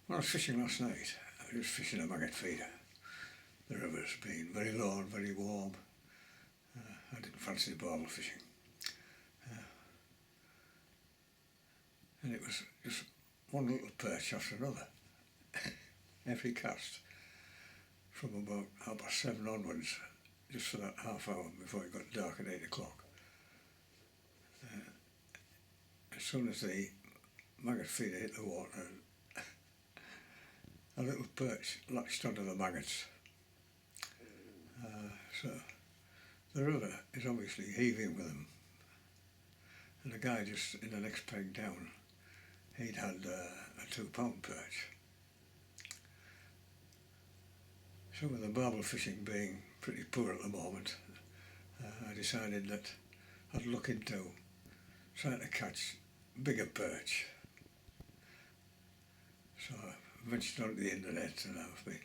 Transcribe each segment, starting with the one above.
When I was fishing last night, I was fishing a maggot feeder. The river's been very low and very warm. I didn't fancy barbel fishing. And it was just one little perch after another. Every cast, from about 7:30 onwards, just for that half hour before it got dark at 8 o'clock. As soon as the maggot feeder hit the water, a little perch latched onto the maggots. So the river is obviously heaving with them. And the guy just in the next peg down, he'd had a 2-pound perch. So with the barbel fishing being pretty poor at the moment, I decided that I'd look into trying to catch bigger perch. So I ventured onto the internet and I've been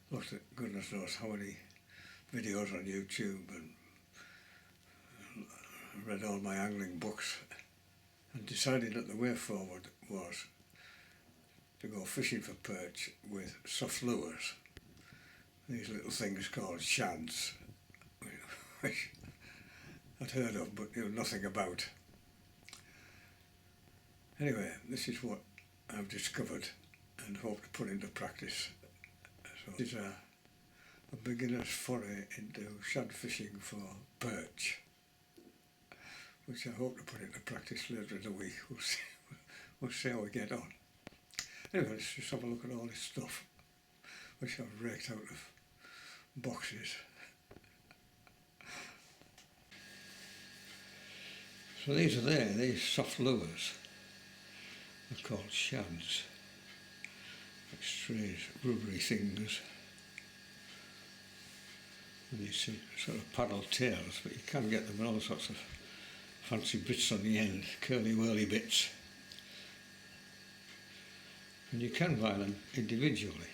looked at goodness knows how many videos on YouTube and read all my angling books and decided that the way forward was to go fishing for perch with soft lures. These little things called shads, which I'd heard of but knew nothing about. Anyway, this is what I've discovered and hope to put into practice. So this is a beginner's foray into shad fishing for perch, which I hope to put into practice later in the week. We'll see how we get on. Anyway, let's just have a look at all this stuff, which I've raked out of boxes. So these soft lures are called shads, like strange rubbery things. And these sort of paddle tails, but you can get them in all sorts of fancy bits on the end, curly-whirly bits. And you can buy them individually,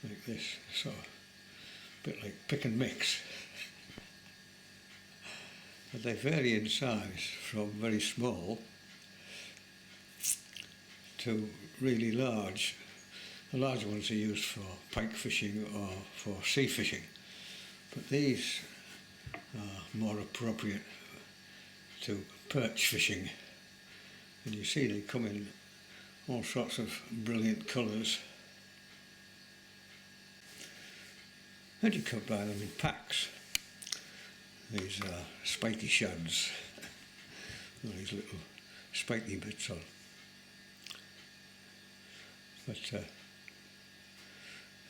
like this, so a bit like pick and mix. But they vary in size from very small to really large. The large ones are used for pike fishing or for sea fishing, but these are more appropriate to perch fishing. And you see they come in all sorts of brilliant colours. And you can buy them in packs. These are spiky shads, with these little spiky bits on. But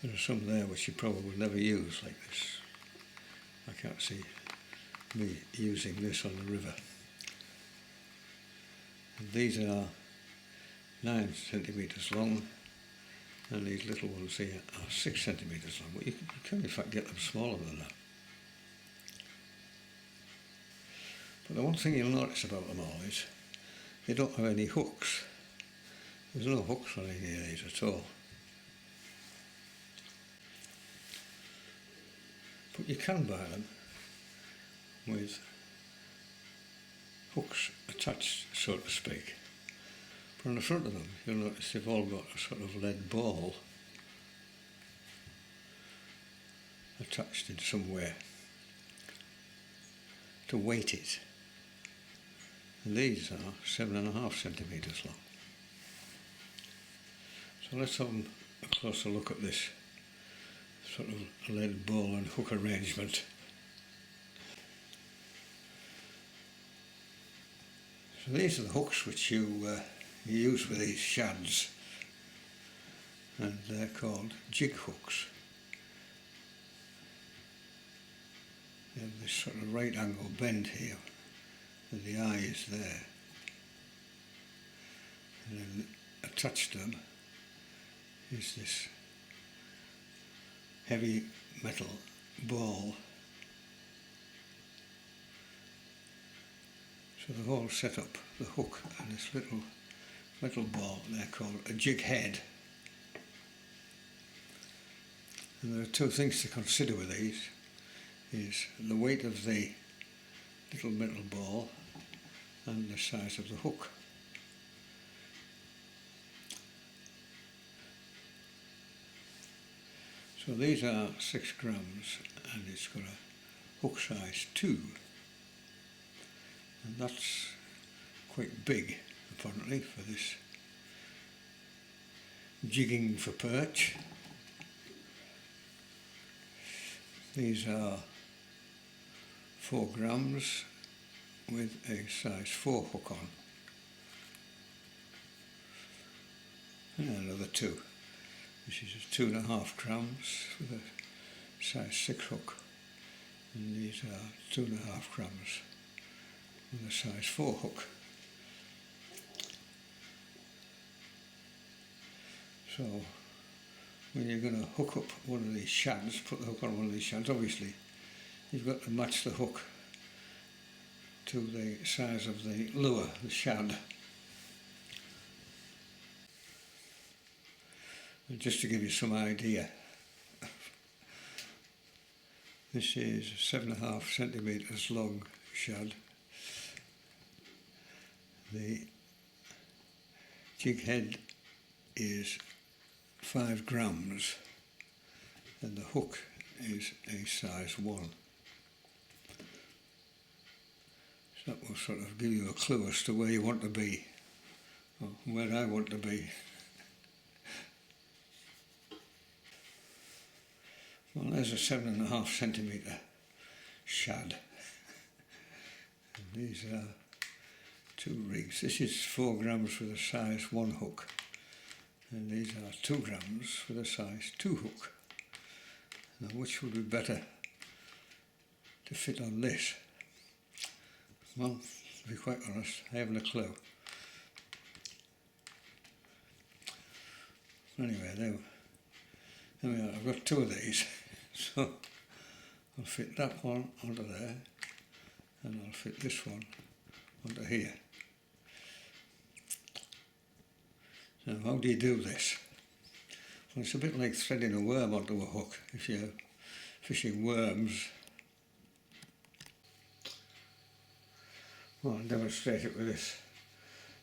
there are some there which you probably will never use, like this. I can't see me using this on the river. And these are 9 centimetres long, and these little ones here are 6 centimetres long, but you can in fact get them smaller than that. But the one thing you'll notice about them all is they don't have any hooks. There's no hooks on any of these at all. But you can buy them with hooks attached, so to speak. But on the front of them, you'll notice they've all got a sort of lead ball attached in some way to weight it. And these are 7.5 centimetres long. So let's have a closer look at this sort of lead ball and hook arrangement. So these are the hooks which you use with these shads, and they're called jig hooks. They have this sort of right angle bend here, and the eye is there. And then attached to them is this heavy metal ball. So the whole setup, the hook and this little metal ball, they're called a jig head. And there are two things to consider with these, is the weight of the little metal ball and the size of the hook. So these are 6 grams and it's got a hook size 2, and that's quite big apparently for this jigging for perch. These are 4 grams with a size 4 hook on, and another 2. This is 2.5 grams with a size 6 hook, and these are 2.5 grams with a size 4 hook. So when you're going to hook up one of these shads, put the hook on one of these shads, obviously you've got to match the hook to the size of the lure, the shad. And just to give you some idea, this is 7.5 centimetres long shad. The jig head is 5 grams and the hook is a size 1. So that will sort of give you a clue as to where you want to be, or where I want to be. Well, there's a 7.5 centimetre shad, and these are 2 rigs. This is 4 grams with a size 1 hook, and these are 2 grams with a size 2 hook. Now which would be better to fit on this? Well, to be quite honest, I haven't a clue. Anyway, there we are. I've got 2 of these, so I'll fit that one onto there, and I'll fit this one onto here. Now, how do you do this? Well, it's a bit like threading a worm onto a hook if you're fishing worms. Well, I'll demonstrate it with this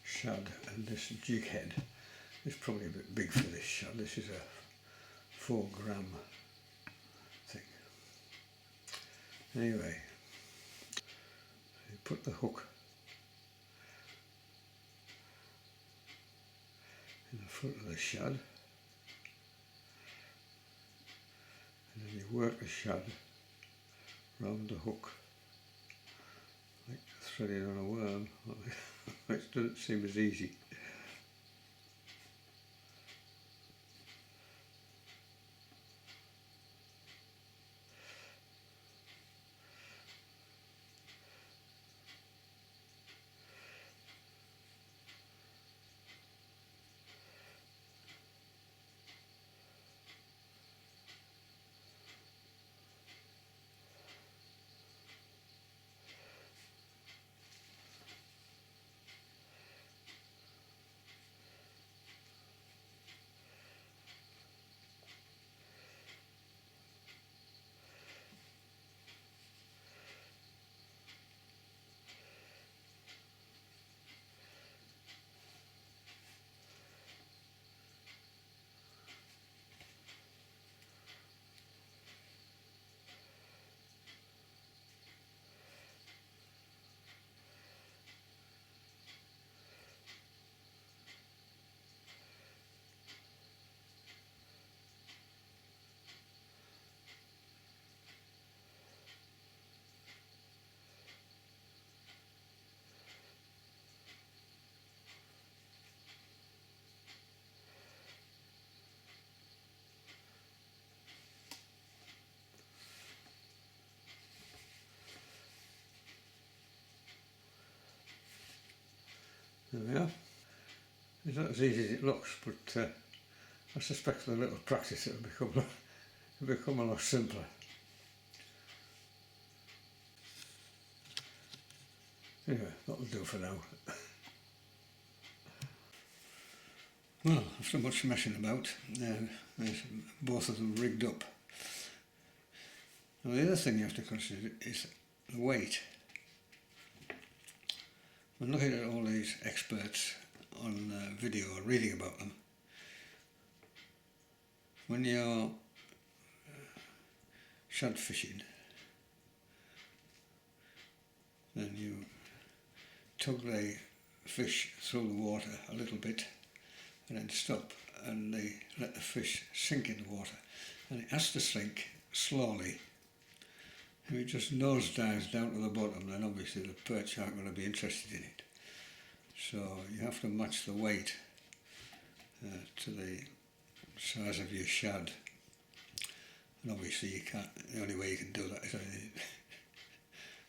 shad and this jig head. It's probably a bit big for this shad. This is a 4 gram thing. Anyway, you put the hook in the front of the shad, and then you work the shad round the hook like threading on a worm, which doesn't seem as easy. There we are. It's not as easy as it looks, but I suspect with a little practice it'll become a lot simpler. Anyway, that'll do for now. Well, after much messing about, there's both of them rigged up. Now the other thing you have to consider is the weight. When looking at all these experts on video or reading about them, when you're shad fishing, then you tug the fish through the water a little bit and then stop, and they let the fish sink in the water, and it has to sink slowly. If it just nosedives down to the bottom, then obviously the perch aren't going to be interested in it. So you have to match the weight to the size of your shad, and obviously you can't. The only way you can do that is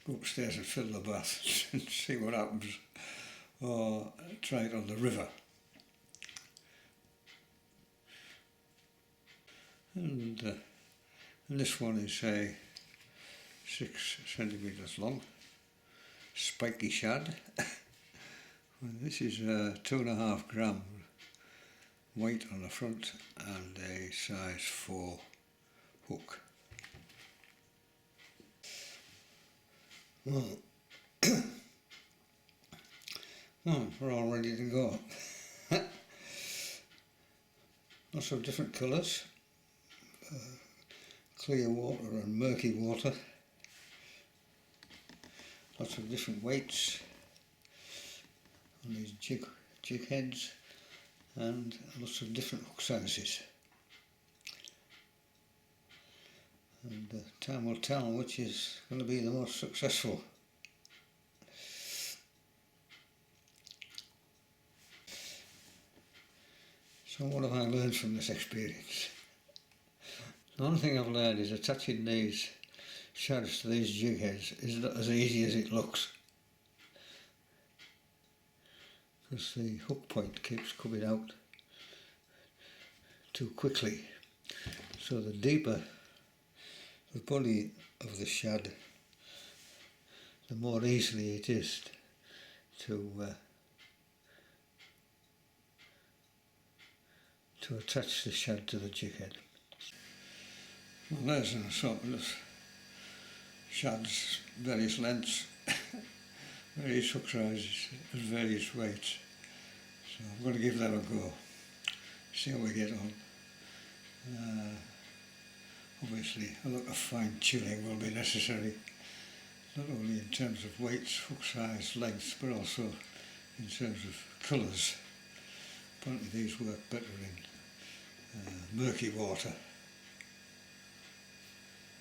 go upstairs and fill the bath and see what happens, or try it on the river. And this one is 6 centimetres long, spiky shad. And this is 2.5 gram weight on the front and a size 4 hook. Well, well, we're all ready to go. Lots of different colours, clear water and murky water, lots of different weights on these jig heads, and lots of different hook sizes. And time will tell which is going to be the most successful. So what have I learned from this experience? The only thing I've learned is attaching these shads to these jig heads is not as easy as it looks, because the hook point keeps coming out too quickly. So the deeper the body of the shad, the more easily it is to attach the shad to the jig head. Well, there's an assortment of shads, various lengths, various hook sizes and various weights. So I'm going to give that a go, see how we get on. Obviously a lot of fine tuning will be necessary, not only in terms of weights, hook size, lengths, but also in terms of colours. Apparently these work better in murky water,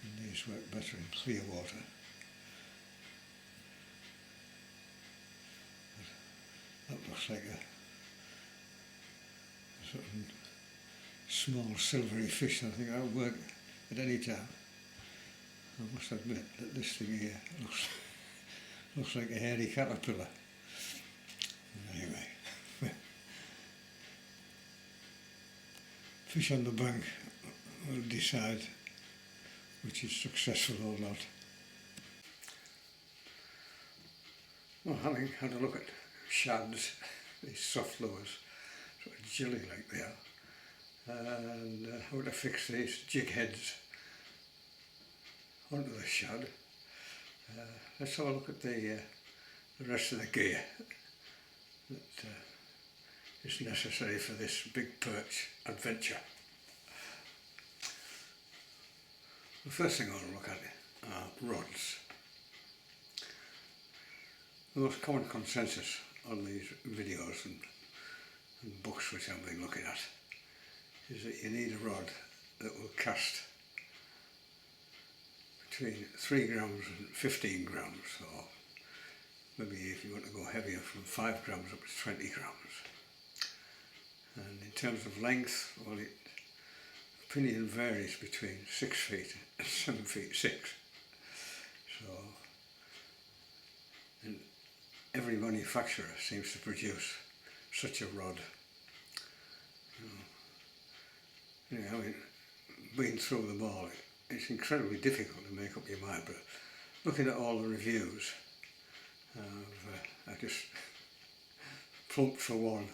and these work better in clear water. That looks like a sort of small silvery fish. I think that'll work at any time. I must admit that this thing here looks like a hairy caterpillar. Anyway, fish on the bank will decide which is successful or not. Well, having had a look at shads, these soft lures, sort of jelly like they are, and how to fix these jig heads onto the shad, let's have a look at the rest of the gear that is necessary for this big perch adventure. The first thing I want to look at are rods. The most common consensus on these videos and books which I've been looking at is that you need a rod that will cast between 3 grams and 15 grams, or maybe if you want to go heavier, from 5 grams up to 20 grams. And in terms of length, well, opinion varies between 6 feet and 7 feet 6. So, and every manufacturer seems to produce such a rod. Having been through them all, it's incredibly difficult to make up your mind, but looking at all the reviews, I just plumped for one.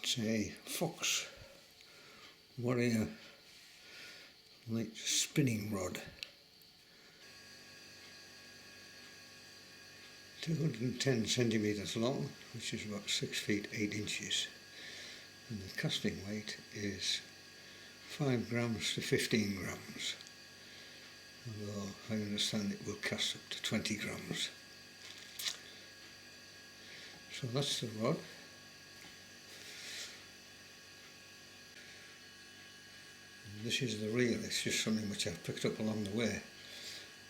It's a Fox Warrior light spinning rod. 210 centimetres long, which is about 6 feet 8 inches. And the casting weight is 5 grams to 15 grams, although I understand it will cast up to 20 grams. So that's the rod. And this is the reel. It's just something which I've picked up along the way,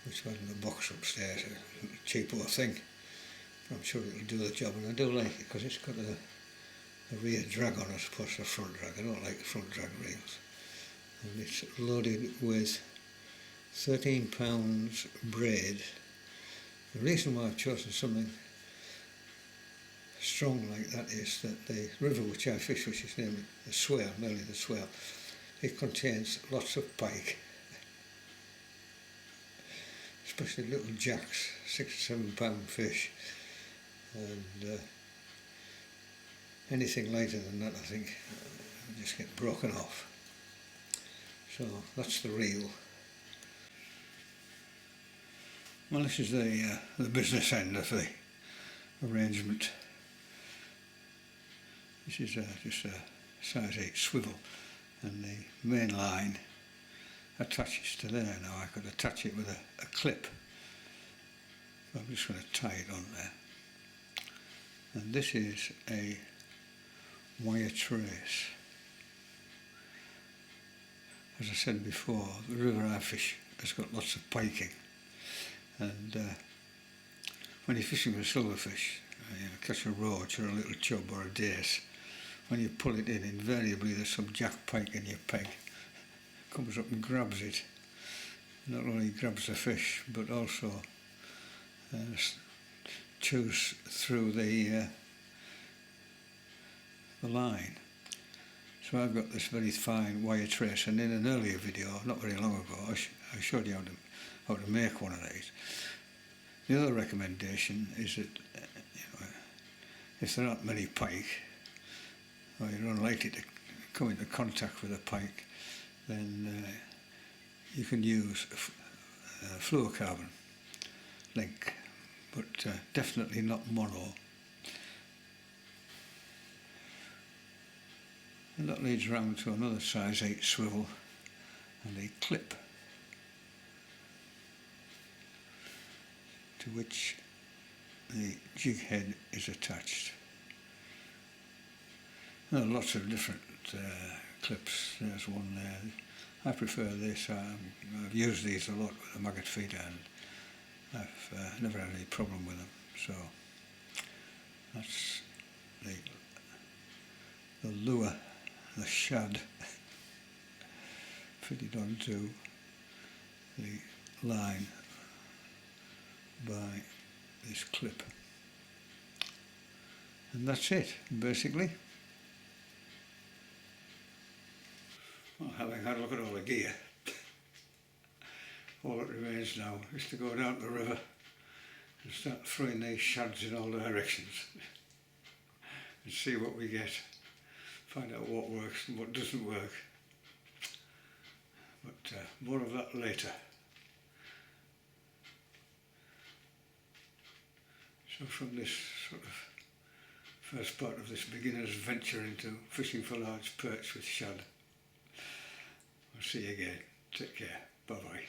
which was in a box upstairs, a cheap little thing. I'm sure it'll do the job, and I do like it because it's got a rear drag on it, plus a front drag. I don't like the front drag reels. And it's loaded with 13 pounds braid. The reason why I've chosen something strong like that is that the river which I fish, which is named the Swale, nearly the Swale, it contains lots of pike, especially little jacks, 6 or 7 pound fish, and anything lighter than that I think will just get broken off. So that's the reel. Well, this is the business end of the arrangement. This is just a size 8 swivel, and the main line attaches to there. Now I could attach it with a clip, so I'm just going to tie it on there. And this is a wire trace. As I said before, the river I fish has got lots of piking, and when you're fishing with silverfish, you catch a roach or a little chub or a dace, when you pull it in, invariably there's some jack pike in your peg. Comes up and grabs it. Not only grabs the fish, but also chews through the line. So I've got this very fine wire trace, and in an earlier video, not very long ago, I showed you how to make one of these. The other recommendation is that if there aren't many pike, or you're unlikely to come into contact with a pike, then you can use fluorocarbon link, but definitely not mono. And that leads round to another size 8 swivel and a clip, to which the jig head is attached. There are lots of different clips. There's one there. I prefer this. I've used these a lot with a maggot feeder, and I've never had any problem with them. So that's the lure, the shad, fitted onto the line by this clip. And that's it, basically. Well, having had a look at all the gear, all that remains now is to go down to the river and start throwing these shads in all directions and see what we get, find out what works and what doesn't work. But more of that later. So from this sort of first part of this beginner's venture into fishing for large perch with shad, I'll see you again. Take care. Bye bye.